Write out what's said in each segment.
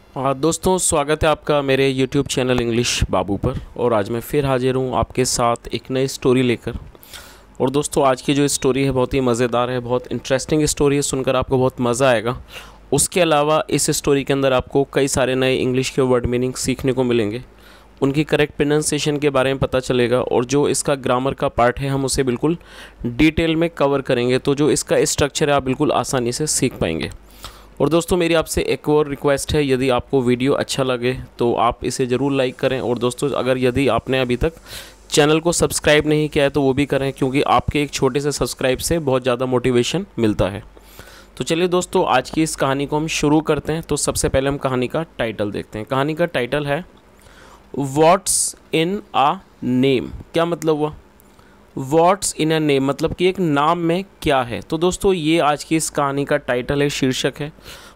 दोस्तों, स्वागत है आपका मेरे YouTube चैनल इंग्लिश बाबू पर। और आज मैं फिर हाजिर हूँ आपके साथ एक नई स्टोरी लेकर। और दोस्तों, आज की जो स्टोरी है बहुत ही मज़ेदार है, बहुत इंटरेस्टिंग स्टोरी है, सुनकर आपको बहुत मज़ा आएगा। उसके अलावा इस स्टोरी के अंदर आपको कई सारे नए इंग्लिश के वर्ड मीनिंग सीखने को मिलेंगे, उनकी करेक्ट प्रोनाउंसिएशन के बारे में पता चलेगा, और जो इसका ग्रामर का पार्ट है हम उसे बिल्कुल डिटेल में कवर करेंगे। तो जो इसका स्ट्रक्चर है आप बिल्कुल आसानी से सीख पाएंगे। और दोस्तों, मेरी आपसे एक और रिक्वेस्ट है, यदि आपको वीडियो अच्छा लगे तो आप इसे ज़रूर लाइक करें। और दोस्तों, अगर यदि आपने अभी तक चैनल को सब्सक्राइब नहीं किया है तो वो भी करें, क्योंकि आपके एक छोटे से सब्सक्राइब से बहुत ज़्यादा मोटिवेशन मिलता है। तो चलिए दोस्तों, आज की इस कहानी को हम शुरू करते हैं। तो सबसे पहले हम कहानी का टाइटल देखते हैं। कहानी का टाइटल है व्हाट्स इन आ नेम। क्या मतलब हुआ? व्हाट्स इन अ नेम मतलब कि एक नाम में क्या है। तो दोस्तों, ये आज की इस कहानी का टाइटल है, शीर्षक है।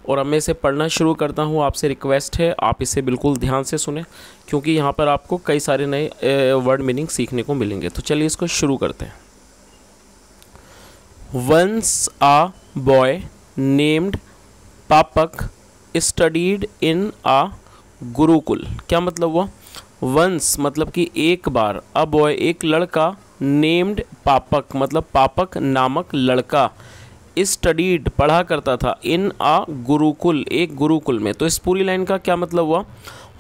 और अब मैं इसे पढ़ना शुरू करता हूँ। आपसे रिक्वेस्ट है आप इसे बिल्कुल ध्यान से सुने, क्योंकि यहाँ पर आपको कई सारे नए वर्ड मीनिंग सीखने को मिलेंगे। तो चलिए इसको शुरू करते हैं। वंस आ बॉय नेम्ड पापक स्टडीड इन आ गुरुकुल। क्या मतलब हुआ? वंस मतलब कि एक बार, अ बॉय एक लड़का, नेम्ड पापक मतलब पापक नामक लड़का, स्टडीड पढ़ा करता था, इन आ गुरुकुल एक गुरुकुल में। तो इस पूरी लाइन का क्या मतलब हुआ?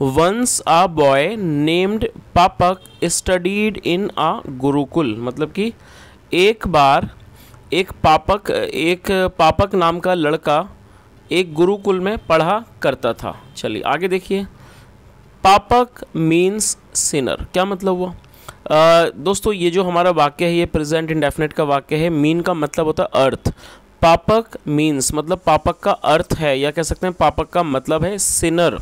वंस आ बॉय नेम्ड पापक स्टडीड इन आ गुरुकुल मतलब कि एक बार एक पापक नाम का लड़का एक गुरुकुल में पढ़ा करता था। चलिए आगे देखिए। पापक मीन्स सिनर। क्या मतलब हुआ? दोस्तों, ये जो हमारा वाक्य है ये प्रेजेंट इंडेफिनिट का वाक्य है। मीन का मतलब होता है अर्थ। पापक मीन्स मतलब पापक का अर्थ है, या कह सकते हैं पापक का मतलब है सिनर।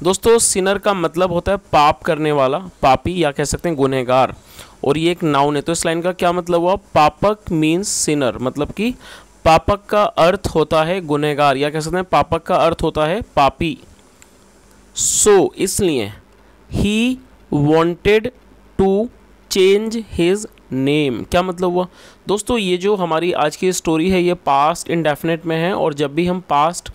दोस्तों, सिनर का मतलब होता है पाप करने वाला, पापी, या कह सकते हैं गुनहगार। और ये एक नाउन है। तो इस लाइन का क्या मतलब हुआ? पापक मीन्स सिनर मतलब कि पापक का अर्थ होता है गुनहगार, या कह सकते हैं पापक का अर्थ होता है पापी। सो इसलिए he wanted to change his name. क्या मतलब हुआ? दोस्तों, ये जो हमारी आज की स्टोरी है ये पास्ट इंडेफिनिट में है। और जब भी हम पास्ट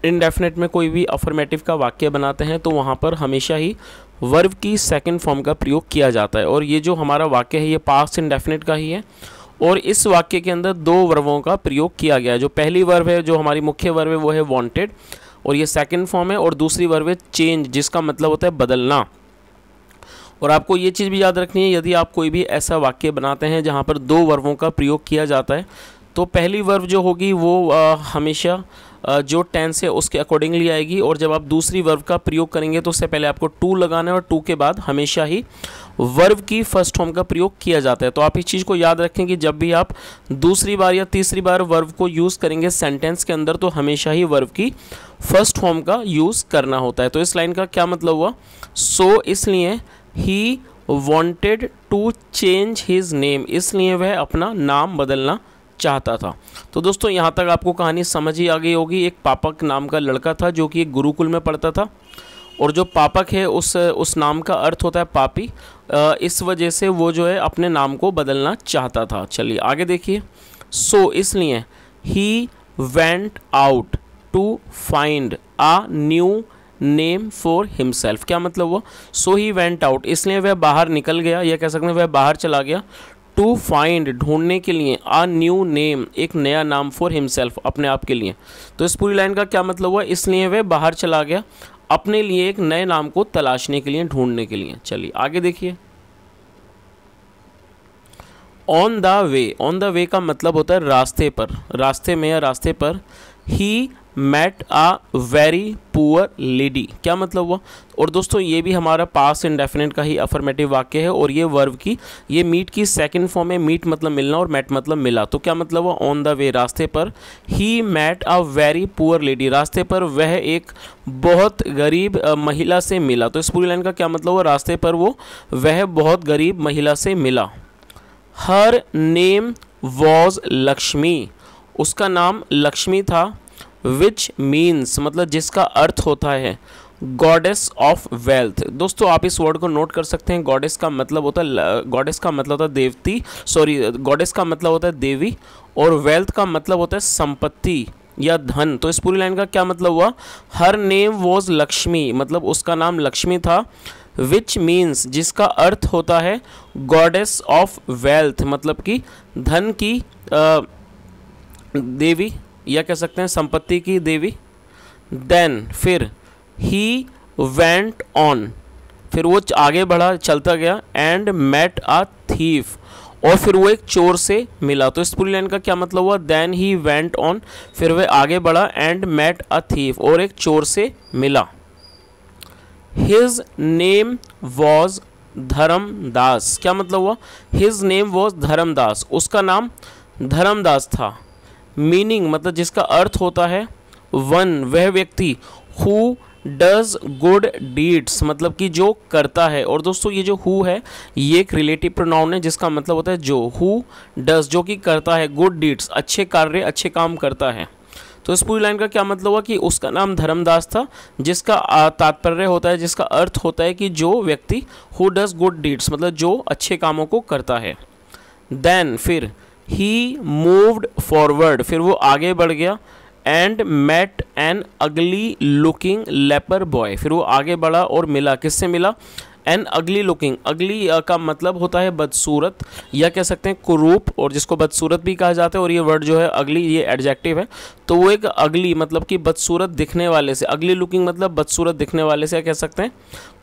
इंडेफिनिट में कोई भी अफर्मेटिव का वाक्य बनाते हैं तो वहाँ पर हमेशा ही वर्ब की सेकंड फॉर्म का प्रयोग किया जाता है। और ये जो हमारा वाक्य है ये पास्ट इंडेफिनिट का ही है। और इस वाक्य के अंदर दो वर्बों का प्रयोग किया गया है। जो पहली वर्ब है, जो हमारी मुख्य वर्ब है, वो है वांटेड, और ये सेकंड फॉर्म है। और दूसरी वर्ब है चेंज, जिसका मतलब होता है बदलना। और आपको ये चीज़ भी याद रखनी है, यदि आप कोई भी ऐसा वाक्य बनाते हैं जहाँ पर दो वर्बों का प्रयोग किया जाता है, तो पहली वर्ब जो होगी वो हमेशा जो टेंस है उसके अकॉर्डिंगली आएगी। और जब आप दूसरी वर्ब का प्रयोग करेंगे तो उससे पहले आपको टू लगाना है, और टू के बाद हमेशा ही वर्ब की फर्स्ट फॉर्म का प्रयोग किया जाता है। तो आप इस चीज़ को याद रखें कि जब भी आप दूसरी बार या तीसरी बार वर्ब को यूज़ करेंगे सेंटेंस के अंदर, तो हमेशा ही वर्ब की फर्स्ट फॉर्म का यूज़ करना होता है। तो इस लाइन का क्या मतलब हुआ? सो इसलिए he wanted to change his name, इसलिए वह अपना नाम बदलना चाहता था। तो दोस्तों, यहाँ तक आपको कहानी समझ ही आ गई होगी। एक पापक नाम का लड़का था जो कि एक गुरुकुल में पढ़ता था, और जो पापक है उस नाम का अर्थ होता है पापी। इस वजह से वो जो है अपने नाम को बदलना चाहता था। चलिए आगे देखिए। सो इसलिए he went out to find a new name for himself. क्या मतलब हुआ? सो ही वेंट आउट इसलिए वह बाहर निकल गया, या कह सकते हैं वह बाहर चला गया, टू फाइंड ढूंढने के लिए, आ न्यू नेम एक नया नाम, फॉर हिमसेल्फ अपने आप के लिए। तो इस पूरी लाइन का क्या मतलब हुआ? इसलिए वह बाहर चला गया अपने लिए एक नए नाम को तलाशने के लिए, ढूंढने के लिए। चलिए आगे देखिए। On the way, on the way का मतलब होता है रास्ते पर, रास्ते में या रास्ते पर। He met a very poor lady. क्या मतलब हुआ? और दोस्तों, ये भी हमारा पास्ट इंडेफिनिट का ही अफर्मेटिव वाक्य है। और ये वर्ब की, ये मीट की सेकंड फॉर्म है। मीट मतलब मिलना और मेट मतलब मिला। तो क्या मतलब हुआ? ऑन द वे रास्ते पर। He met a very poor lady, रास्ते पर वह एक बहुत गरीब महिला से मिला। तो इस पूरी लाइन का क्या मतलब हुआ? रास्ते पर वह बहुत गरीब महिला से मिला। हर नेम वॉज लक्ष्मी, उसका नाम लक्ष्मी था। विच मीन्स मतलब जिसका अर्थ होता है गॉडेस ऑफ वेल्थ। दोस्तों, आप इस वर्ड को नोट कर सकते हैं। गॉडेस का मतलब होता है देवती, गॉडेस का मतलब होता है देवी, और वेल्थ का मतलब होता है संपत्ति। या धन। तो इस पूरी लाइन का क्या मतलब हुआ? हर नेम वॉज लक्ष्मी, मतलब उसका नाम लक्ष्मी था। विच मीन्स, जिसका अर्थ होता है गॉडेस ऑफ वेल्थ, मतलब कि धन की देवी, या कह सकते हैं संपत्ति की देवी। देन फिर ही वेंट ऑन, फिर वो आगे बढ़ा, चलता गया। एंड मेट अ थीफ, और फिर वो एक चोर से मिला। तो इस पूरी लाइन का क्या मतलब हुआ? देन ही वेंट ऑन, फिर वह आगे बढ़ा। एंड मेट अ थीफ, और एक चोर से मिला। हिज नेम वॉज धर्मदास, क्या मतलब हुआ? हिज नेम वॉज धर्मदास, उसका नाम धर्मदास था। मीनिंग, मतलब जिसका अर्थ होता है वन, वह व्यक्ति, हु डज गुड डीड्स, मतलब कि जो करता है। और दोस्तों ये जो हु है ये एक रिलेटिव प्रोनाउन है जिसका मतलब होता है जो। हु डज, जो कि करता है, गुड डीड्स, अच्छे कार्य, अच्छे काम करता है। तो इस पूरी लाइन का क्या मतलब हुआ कि उसका नाम धर्मदास था, जिसका तात्पर्य होता है, जिसका अर्थ होता है कि जो व्यक्ति हु डज गुड डीड्स, मतलब जो अच्छे कामों को करता है। देन फिर ही मूव्ड फॉरवर्ड, फिर वो आगे बढ़ गया। And met an ugly looking leper boy, फिर वो आगे बढ़ा और मिला, किससे मिला? एन अगली लुकिंग, अगली का मतलब होता है बदसूरत, या कह सकते हैं कुरूप, और जिसको बदसूरत भी कहा जाता है। और ये वर्ड जो है अगली, ये एडजेक्टिव है। तो वो एक अगली, मतलब कि बदसूरत दिखने वाले से, अगली लुकिंग मतलब बदसूरत दिखने वाले से, कह सकते हैं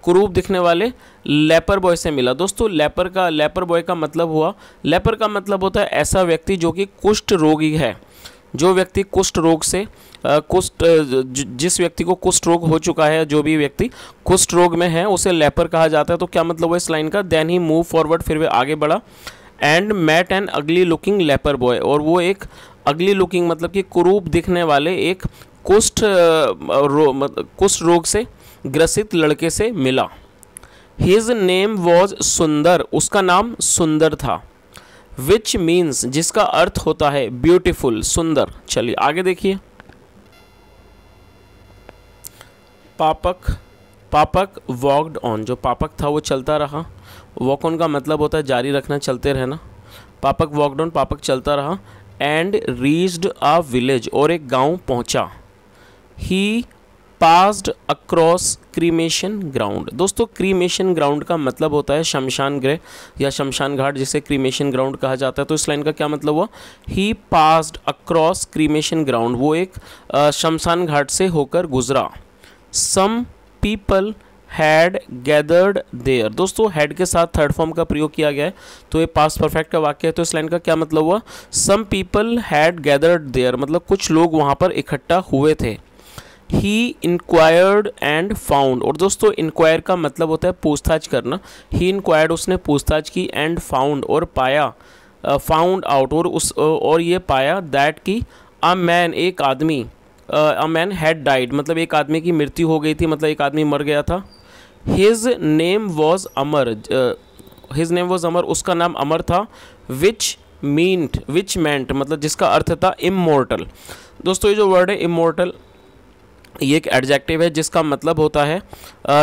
कुरूप दिखने वाले लेपर बॉय से मिला। दोस्तों लेपर बॉय का मतलब हुआ, लेपर का मतलब होता है ऐसा व्यक्ति जो कि कुष्ठ रोगी है। जो व्यक्ति कुष्ठ रोग से जिस व्यक्ति को कुष्ठ रोग हो चुका है, जो भी व्यक्ति कुष्ठ रोग में है, उसे लेपर कहा जाता है। तो क्या मतलब है इस लाइन का? देन ही मूव फॉरवर्ड, फिर वे आगे बढ़ा। And met an ugly looking leper boy, और वो एक अगली लुकिंग मतलब कि कुरूप दिखने वाले एक कुष्ठ रोग से ग्रसित लड़के से मिला। हिज नेम वॉज सुंदर, उसका नाम सुंदर था। विच मीन्स, जिसका अर्थ होता है ब्यूटीफुल, सुंदर। चलिए आगे देखिए। पापक वॉकड ऑन, जो पापक था वो चलता रहा। वॉक ऑन का मतलब होता है जारी रखना, चलते रहना। पापक वॉकड ऑन, पापक चलता रहा। एंड रीच्ड अ विलेज, और एक गांव पहुंचा। ही पास्ड अक्रॉस क्रीमेशन ग्राउंड। दोस्तों क्रीमेशन ग्राउंड का मतलब होता है शमशान गृह या शमशान घाट, जिसे क्रीमेशन ग्राउंड कहा जाता है। तो इस लाइन का क्या मतलब हुआ? He passed across cremation ground, वो एक शमशान घाट से होकर गुजरा। Some people had gathered there. दोस्तों हैड के साथ थर्ड फॉर्म का प्रयोग किया गया है, तो ये पास्ट परफेक्ट का वाक्य है। तो इस लाइन का क्या मतलब हुआ? Some people had gathered there, मतलब कुछ लोग वहाँ पर इकट्ठा हुए थे। ही इंक्वायर्ड एंड फाउंड, और दोस्तों इंक्वायर का मतलब होता है पूछताछ करना। ही इंक्वायर्ड, उसने पूछताछ की। एंड फाउंड, और पाया, फाउंड आउट, और ये पाया दैट की अ मैन, एक आदमी, अ मैन हैड डाइड, मतलब एक आदमी की मृत्यु हो गई थी, मतलब एक आदमी मर गया था। His name was Amar, his name was Amar, उसका नाम अमर था। विच मेंट, मतलब जिसका अर्थ था इमोर्टल। दोस्तों ये जो वर्ड है इमोर्टल, ये एक एडजेक्टिव है जिसका मतलब होता है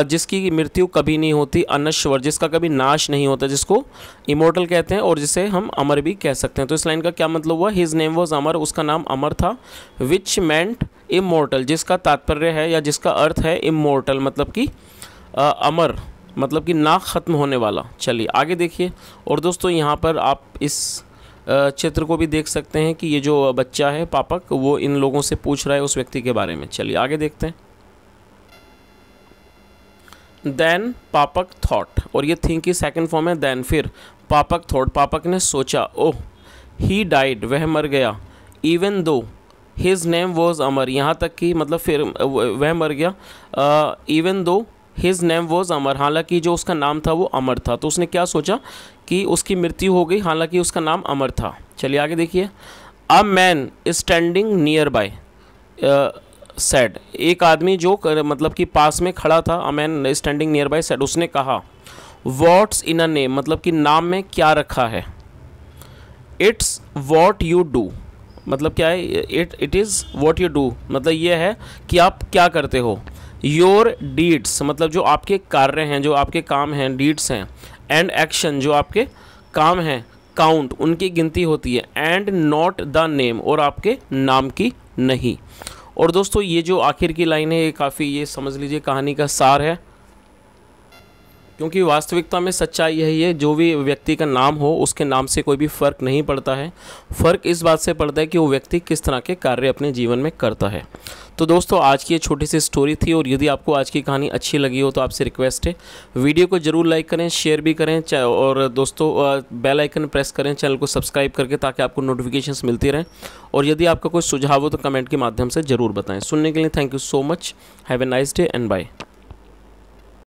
जिसकी मृत्यु कभी नहीं होती, अनश्वर, जिसका कभी नाश नहीं होता, जिसको इमोर्टल कहते हैं, और जिसे हम अमर भी कह सकते हैं। तो इस लाइन का क्या मतलब हुआ? हिज नेम वॉज अमर, उसका नाम अमर था। विच मेंट इमोर्टल, जिसका तात्पर्य है या जिसका अर्थ है इमोर्टल, मतलब कि अमर, मतलब कि ना ख़त्म होने वाला। चलिए आगे देखिए। और दोस्तों यहाँ पर आप इस चित्र को भी देख सकते हैं कि ये जो बच्चा है पापक, वो इन लोगों से पूछ रहा है उस व्यक्ति के बारे में। चलिए आगे देखते हैं। देन पापक थॉट, और ये थिंक की सेकंड फॉर्म है देन। फिर पापक थॉट, पापक ने सोचा। ओह ही डाइड, वह मर गया। Even though his name was अमर, यहाँ तक कि मतलब फिर वह मर गया। Even though his name was अमर, हालांकि जो उसका नाम था वो अमर था। तो उसने क्या सोचा कि उसकी मृत्यु हो गई, हालांकि उसका नाम अमर था। चलिए आगे देखिए। A man standing near by said, एक आदमी जो मतलब कि पास में खड़ा था। A man standing near by said, उसने कहा। व्हाट्स इन अ नेम, मतलब कि नाम में क्या रखा है। इट्स वॉट यू डू, मतलब क्या है? It is what you do, मतलब ये है कि आप क्या करते हो। योर डीड्स, मतलब जो आपके कार्य हैं, जो आपके काम हैं, डीड्स हैं। एंड एक्शन, जो आपके काम हैं, काउंट, उनकी गिनती होती है। एंड नॉट द नेम, और आपके नाम की नहीं। और दोस्तों ये जो आखिर की लाइन है ये काफ़ी, ये समझ लीजिए कहानी का सार है, क्योंकि वास्तविकता में सच्चाई यही है, जो भी व्यक्ति का नाम हो उसके नाम से कोई भी फ़र्क नहीं पड़ता है। फ़र्क इस बात से पड़ता है कि वो व्यक्ति किस तरह के कार्य अपने जीवन में करता है। तो दोस्तों आज की ये छोटी सी स्टोरी थी, और यदि आपको आज की कहानी अच्छी लगी हो तो आपसे रिक्वेस्ट है वीडियो को ज़रूर लाइक करें, शेयर भी करें, और दोस्तों बेल आइकन प्रेस करें चैनल को सब्सक्राइब करके, ताकि आपको नोटिफिकेशंस मिलती रहें। और यदि आपका कोई सुझाव हो तो कमेंट के माध्यम से ज़रूर बताएँ। सुनने के लिए thank you so much. Have a nice day and bye.